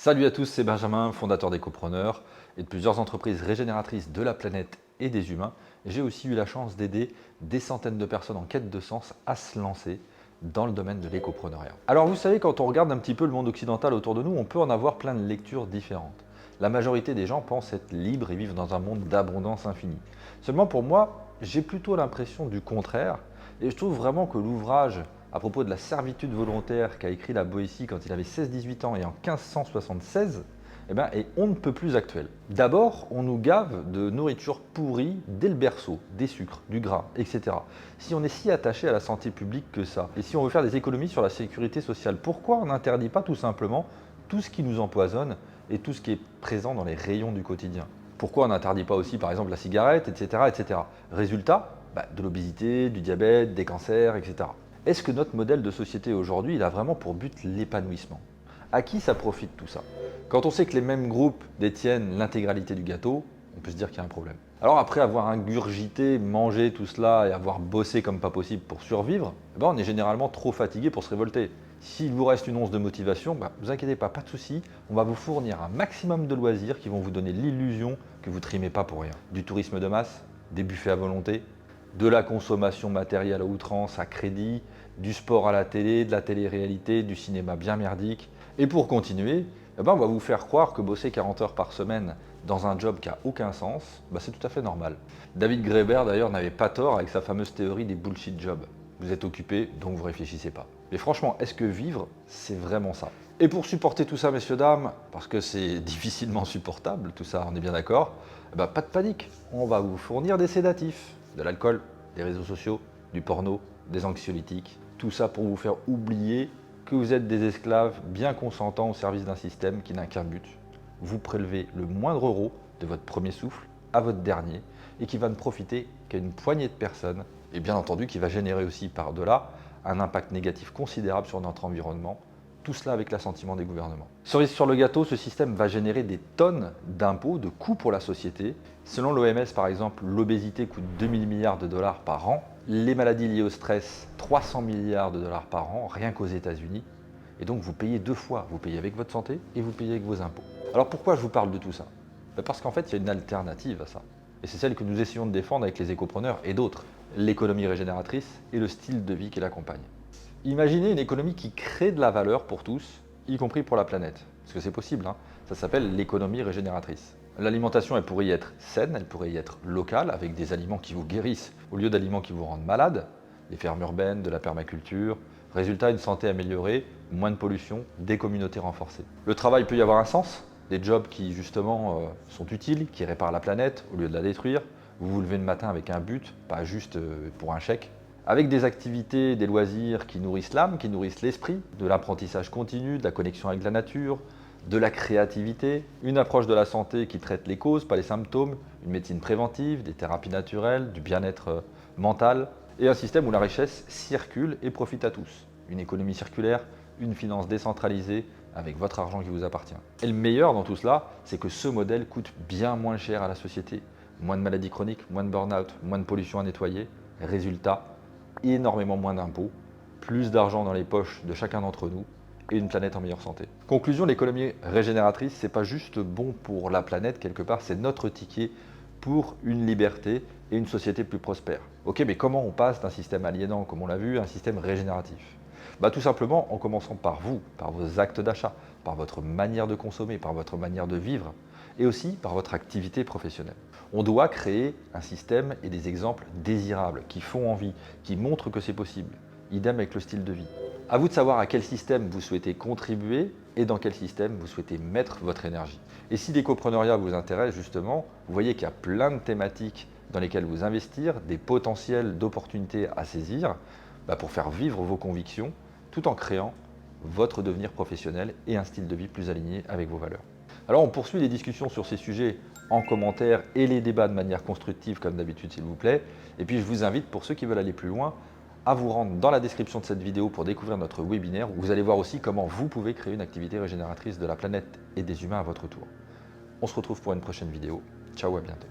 Salut à tous, c'est Benjamin, fondateur d'Ecopreneur et de plusieurs entreprises régénératrices de la planète et des humains. J'ai aussi eu la chance d'aider des centaines de personnes en quête de sens à se lancer dans le domaine de l'écopreneuriat. Alors vous savez, quand on regarde un petit peu le monde occidental autour de nous, on peut en avoir plein de lectures différentes. La majorité des gens pensent être libres et vivre dans un monde d'abondance infinie. Seulement pour moi, j'ai plutôt l'impression du contraire et je trouve vraiment que l'ouvrage à propos de la servitude volontaire qu'a écrit la Boétie quand il avait 16-18 ans et en 1576, est on ne peut plus actuel. D'abord, on nous gave de nourriture pourrie dès le berceau, des sucres, du gras, etc. Si on est si attaché à la santé publique que ça, et si on veut faire des économies sur la sécurité sociale, pourquoi on n'interdit pas tout simplement tout ce qui nous empoisonne et tout ce qui est présent dans les rayons du quotidien? Pourquoi on n'interdit pas aussi par exemple la cigarette, etc. etc. Résultat, de l'obésité, du diabète, des cancers, etc. Est-ce que notre modèle de société aujourd'hui, il a vraiment pour but l'épanouissement? À qui ça profite tout ça? Quand on sait que les mêmes groupes détiennent l'intégralité du gâteau, on peut se dire qu'il y a un problème. Alors après avoir ingurgité, mangé tout cela et avoir bossé comme pas possible pour survivre, on est généralement trop fatigué pour se révolter. S'il vous reste une once de motivation, vous inquiétez pas de souci, on va vous fournir un maximum de loisirs qui vont vous donner l'illusion que vous ne trimez pas pour rien. Du tourisme de masse, des buffets à volonté, de la consommation matérielle à outrance, à crédit, du sport à la télé, de la télé-réalité, du cinéma bien merdique. Et pour continuer, on va vous faire croire que bosser 40 heures par semaine dans un job qui n'a aucun sens, c'est tout à fait normal. David Graeber d'ailleurs n'avait pas tort avec sa fameuse théorie des bullshit jobs. Vous êtes occupé, donc vous réfléchissez pas. Mais franchement, est-ce que vivre, c'est vraiment ça? Et pour supporter tout ça, messieurs, dames, parce que c'est difficilement supportable, tout ça, on est bien d'accord, pas de panique, on va vous fournir des sédatifs, de l'alcool, des réseaux sociaux, du porno, des anxiolytiques, tout ça pour vous faire oublier que vous êtes des esclaves bien consentants au service d'un système qui n'a qu'un but, vous prélever le moindre euro de votre premier souffle à votre dernier et qui va ne profiter qu'à une poignée de personnes et bien entendu qui va générer aussi par-delà un impact négatif considérable sur notre environnement, tout cela avec l'assentiment des gouvernements. Cerise sur le gâteau, ce système va générer des tonnes d'impôts, de coûts pour la société. Selon l'OMS, par exemple, l'obésité coûte 2000 milliards de dollars par an, les maladies liées au stress, 300 milliards de dollars par an, rien qu'aux États-Unis. Et donc vous payez deux fois, vous payez avec votre santé et vous payez avec vos impôts. Alors pourquoi je vous parle de tout ça? Parce qu'en fait, il y a une alternative à ça. Et c'est celle que nous essayons de défendre avec les écopreneurs et d'autres. L'économie régénératrice et le style de vie qui l'accompagne. Imaginez une économie qui crée de la valeur pour tous, y compris pour la planète. Parce que c'est possible, ça s'appelle l'économie régénératrice. L'alimentation, elle pourrait y être saine, elle pourrait y être locale, avec des aliments qui vous guérissent au lieu d'aliments qui vous rendent malade, des fermes urbaines, de la permaculture. Résultat, une santé améliorée, moins de pollution, des communautés renforcées. Le travail peut y avoir un sens, des jobs qui justement sont utiles, qui réparent la planète au lieu de la détruire. Vous vous levez le matin avec un but, pas juste pour un chèque. Avec des activités, des loisirs qui nourrissent l'âme, qui nourrissent l'esprit, de l'apprentissage continu, de la connexion avec la nature, de la créativité, une approche de la santé qui traite les causes, pas les symptômes, une médecine préventive, des thérapies naturelles, du bien-être mental, et un système où la richesse circule et profite à tous. Une économie circulaire, une finance décentralisée, avec votre argent qui vous appartient. Et le meilleur dans tout cela, c'est que ce modèle coûte bien moins cher à la société. Moins de maladies chroniques, moins de burn-out, moins de pollution à nettoyer. Résultat, énormément moins d'impôts, plus d'argent dans les poches de chacun d'entre nous et une planète en meilleure santé. Conclusion, l'économie régénératrice, c'est pas juste bon pour la planète, quelque part, c'est notre ticket pour une liberté et une société plus prospère. Ok, mais comment on passe d'un système aliénant, comme on l'a vu, à un système régénératif? Tout simplement en commençant par vous, par vos actes d'achat, par votre manière de consommer, par votre manière de vivre et aussi par votre activité professionnelle. On doit créer un système et des exemples désirables, qui font envie, qui montrent que c'est possible. Idem avec le style de vie. À vous de savoir à quel système vous souhaitez contribuer et dans quel système vous souhaitez mettre votre énergie. Et si l'écopreneuriat vous intéresse justement, vous voyez qu'il y a plein de thématiques dans lesquelles vous investir, des potentiels d'opportunités à saisir pour faire vivre vos convictions tout en créant votre devenir professionnel et un style de vie plus aligné avec vos valeurs. Alors on poursuit les discussions sur ces sujets en commentaire et les débats de manière constructive comme d'habitude s'il vous plaît. Et puis je vous invite pour ceux qui veulent aller plus loin à vous rendre dans la description de cette vidéo pour découvrir notre webinaire où vous allez voir aussi comment vous pouvez créer une activité régénératrice de la planète et des humains à votre tour. On se retrouve pour une prochaine vidéo. Ciao, à bientôt.